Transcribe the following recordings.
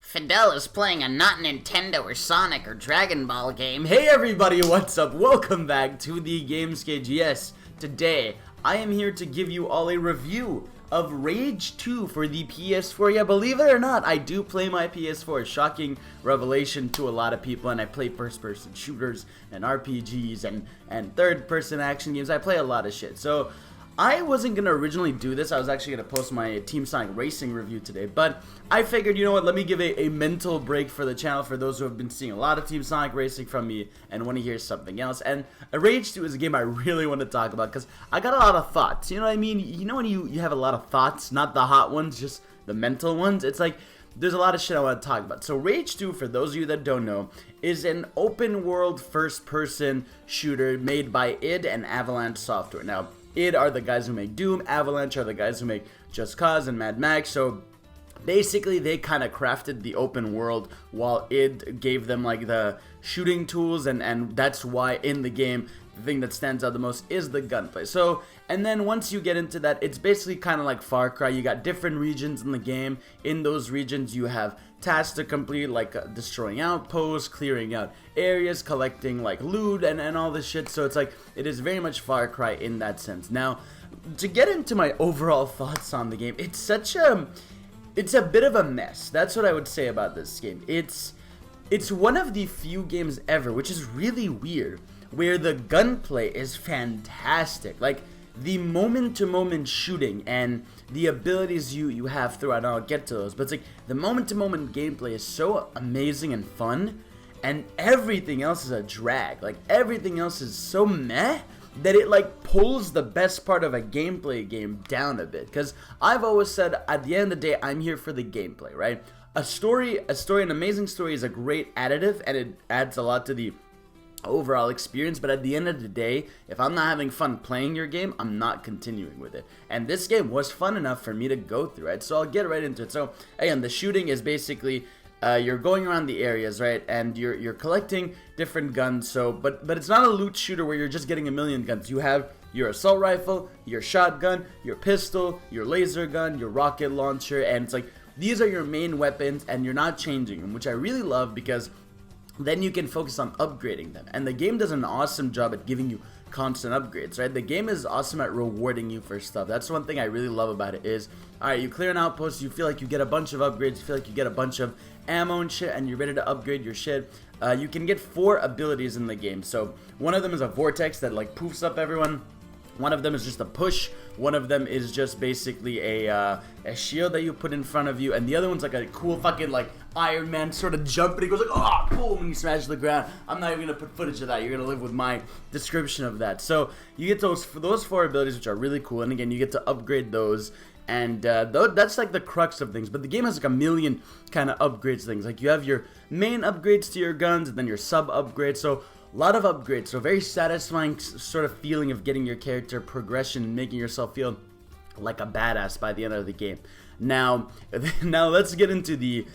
Fidel is playing a not Nintendo or Sonic or Dragon Ball game. Hey everybody, what's up? Welcome back to the TheGamesCage. Yes, today I am here to give you all a review of Rage 2 for the PS4. Yeah, believe it or not, I do play my PS4. Shocking revelation to a lot of people, and I play first-person shooters and RPGs and third-person action games. I play a lot of shit. So I wasn't going to originally do this. I was actually going to post my Team Sonic Racing review today, but I figured, you know what, let me give a mental break for the channel for those who have been seeing a lot of Team Sonic Racing from me and want to hear something else. And Rage 2 is a game I really want to talk about because I got a lot of thoughts. You know what I mean? You know when you have a lot of thoughts, not the hot ones, just the mental ones? It's like there's a lot of shit I want to talk about. So Rage 2, for those of you that don't know, is an open world first-person shooter made by id and Avalanche Software. Now, id are the guys who make Doom, Avalanche are the guys who make Just Cause and Mad Max, so basically they kind of crafted the open world while id gave them like the shooting tools, and that's why in the game the thing that stands out the most is the gunplay. So, and then once you get into that, it's basically kind of like Far Cry. You got different regions in the game. In those regions you have tasks to complete, like destroying outposts, clearing out areas, collecting like loot and all this shit. So it's like, it is very much Far Cry in that sense. Now, to get into my overall thoughts on the game, it's a bit of a mess. That's what I would say about this game. It's one of the few games ever, which is really weird, where the gunplay is fantastic. Like, the moment-to-moment shooting and the abilities you have throughout, and I'll get to those, but it's like the moment-to-moment gameplay is so amazing and fun, and everything else is a drag. Like, everything else is so meh that it like pulls the best part of a gameplay game down a bit. Because I've always said, at the end of the day, I'm here for the gameplay, right? An amazing story is a great additive, and it adds a lot to the overall experience, but at the end of the day, if I'm not having fun playing your game, I'm not continuing with it. And this game was fun enough for me to go through, right? So I'll get right into it. So again, the shooting is basically you're going around the areas, right, and you're collecting different guns. So but it's not a loot shooter where you're just getting a million guns. You have your assault rifle, your shotgun, your pistol, your laser gun, your rocket launcher, and it's like these are your main weapons, and you're not changing them, which I really love, because then you can focus on upgrading them. And the game does an awesome job at giving you constant upgrades, right? The game is awesome at rewarding you for stuff. That's one thing I really love about it is, alright, you clear an outpost, you feel like you get a bunch of upgrades, you feel like you get a bunch of ammo and shit, and you're ready to upgrade your shit. You can get 4 abilities in the game. So one of them is a vortex that like poofs up everyone. One of them is just a push. One of them is just basically a shield that you put in front of you. And the other one's like a cool fucking like Iron Man sort of jump. And he goes like, oh, boom, and you smash the ground. I'm not even going to put footage of that. You're going to live with my description of that. So you get those 4 abilities, which are really cool. And again, you get to upgrade those. And that's like the crux of things. But the game has like a million kind of upgrades things. Like you have your main upgrades to your guns, and then your sub upgrades. So a lot of upgrades, so very satisfying sort of feeling of getting your character progression and making yourself feel like a badass by the end of the game. Now let's get into the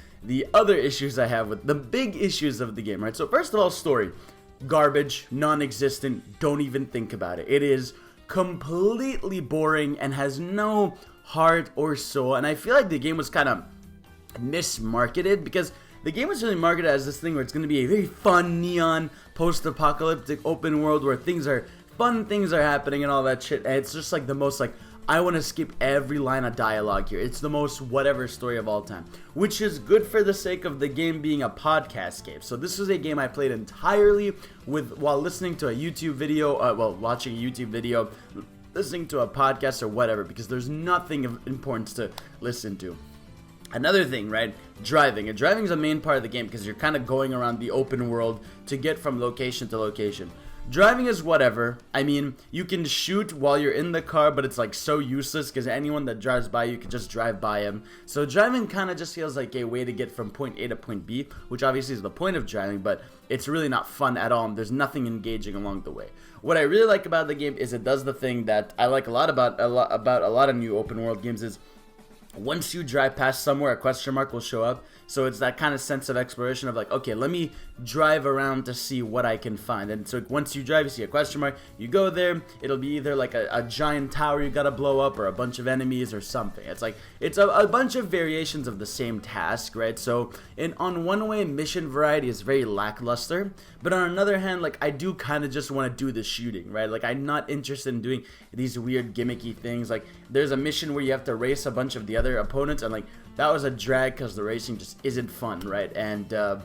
other issues I have with the big issues of the game, right? So first of all, story. Garbage, non-existent, don't even think about it. It is completely boring and has no heart or soul, and I feel like the game was kind of mismarketed, because the game was really marketed as this thing where it's going to be a very fun, neon, post-apocalyptic open world where fun things are happening and all that shit. And it's just like the most like, I want to skip every line of dialogue here. It's the most whatever story of all time, which is good for the sake of the game being a podcast game. So this was a game I played entirely while listening to a YouTube video, watching a YouTube video, listening to a podcast or whatever, because there's nothing of importance to listen to. Another thing, right? Driving. And driving is a main part of the game because you're kind of going around the open world to get from location to location. Driving is whatever. I mean, you can shoot while you're in the car, but it's like so useless because anyone that drives by you can just drive by him. So driving kind of just feels like a way to get from point A to point B, which obviously is the point of driving, but it's really not fun at all, and there's nothing engaging along the way. What I really like about the game is it does the thing that I like a lot about a lot of new open world games is once you drive past somewhere, a question mark will show up. So it's that kind of sense of exploration of like, okay, let me drive around to see what I can find. And so once you drive, you see a question mark, you go there, it'll be either like a giant tower you gotta blow up or a bunch of enemies or something. It's like, it's a bunch of variations of the same task, right? So on one way, mission variety is very lackluster, but on another hand, like I do kind of just want to do the shooting, right? Like I'm not interested in doing these weird gimmicky things. Like there's a mission where you have to race a bunch of the other opponents, and like that was a drag because the racing just isn't fun, right? And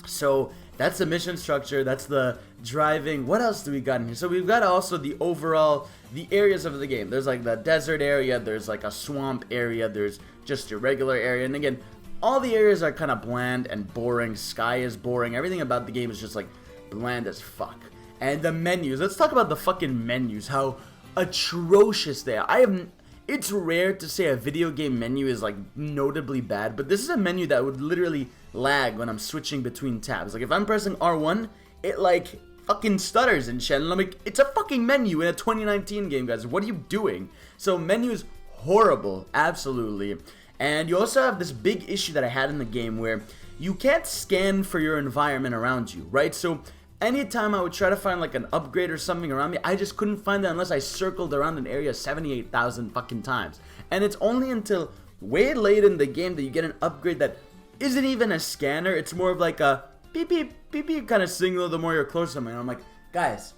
so that's the mission structure, that's the driving. What else do we got in here? So we've got also the overall, the areas of the game. There's like the desert area, there's like a swamp area, there's just your regular area, and again, all the areas are kind of bland and boring. Sky is boring, everything about the game is just like bland as fuck. And the menus, let's talk about the fucking menus, how atrocious they are. It's rare to say a video game menu is like notably bad, but this is a menu that would literally lag when I'm switching between tabs. Like if I'm pressing R1, it like fucking stutters and shit, and I'm like, it's a fucking menu in a 2019 game, guys. What are you doing? So menu is horrible, absolutely. And you also have this big issue that I had in the game where you can't scan for your environment around you, right? So anytime I would try to find like an upgrade or something around me, I just couldn't find it unless I circled around an area 78,000 fucking times. And it's only until way late in the game that you get an upgrade that isn't even a scanner. It's more of like a beep beep beep beep kind of signal the more you're close to something. And I'm like, guys,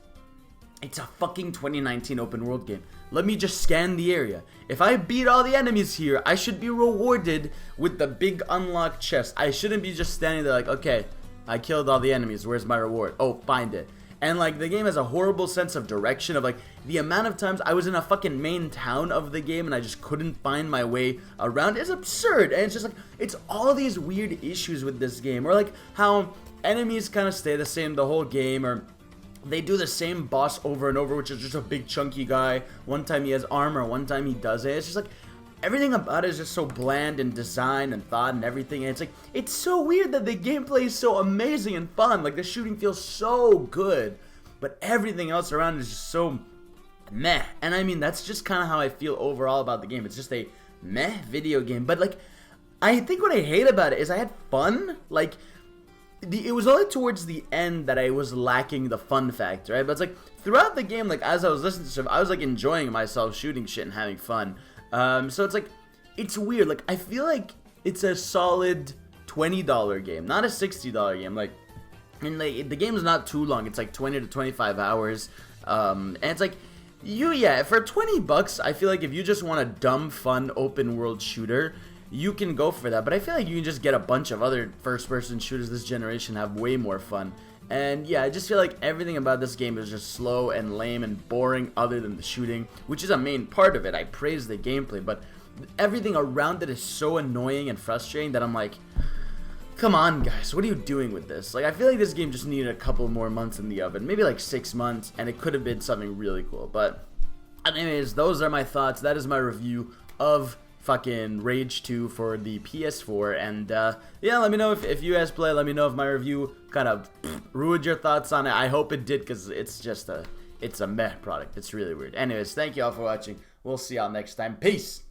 it's a fucking 2019 open world game. Let me just scan the area. If I beat all the enemies here, I should be rewarded with the big unlocked chest. I shouldn't be just standing there like, okay, I killed all the enemies, where's my reward? Oh, find it. And like the game has a horrible sense of direction of like the amount of times I was in a fucking main town of the game and I just couldn't find my way around is absurd. And it's just like, it's all these weird issues with this game, or like how enemies kind of stay the same the whole game, or they do the same boss over and over, which is just a big chunky guy. One time he has armor, one time he doesn't. It's just like, everything about it is just so bland in design and thought and everything. And it's like, it's so weird that the gameplay is so amazing and fun. Like the shooting feels so good, but everything else around is just so meh. And I mean, that's just kind of how I feel overall about the game. It's just a meh video game. But like, I think what I hate about it is I had fun. Like, it was only towards the end that I was lacking the fun factor, right? But it's like, throughout the game, like as I was listening to stuff, I was like enjoying myself shooting shit and having fun. So it's like, it's weird. Like, I feel like it's a solid $20 game, not a $60 game. Like, and like, the game is not too long. It's like 20 to 25 hours. And it's like, for 20 bucks, I feel like if you just want a dumb, fun, open world shooter, you can go for that. But I feel like you can just get a bunch of other first-person shooters this generation have way more fun. And yeah, I just feel like everything about this game is just slow and lame and boring other than the shooting, which is a main part of it. I praise the gameplay, but everything around it is so annoying and frustrating that I'm like, come on guys, what are you doing with this? Like, I feel like this game just needed a couple more months in the oven, maybe like 6 months, and it could have been something really cool. But anyways, those are my thoughts. That is my review of fucking Rage 2 for the PS4, and yeah, let me know if you guys play. Let me know if my review kind of ruined your thoughts on it. I hope it did, because it's just it's a meh product. It's really weird. Anyways, thank you all for watching. We'll see y'all next time. Peace.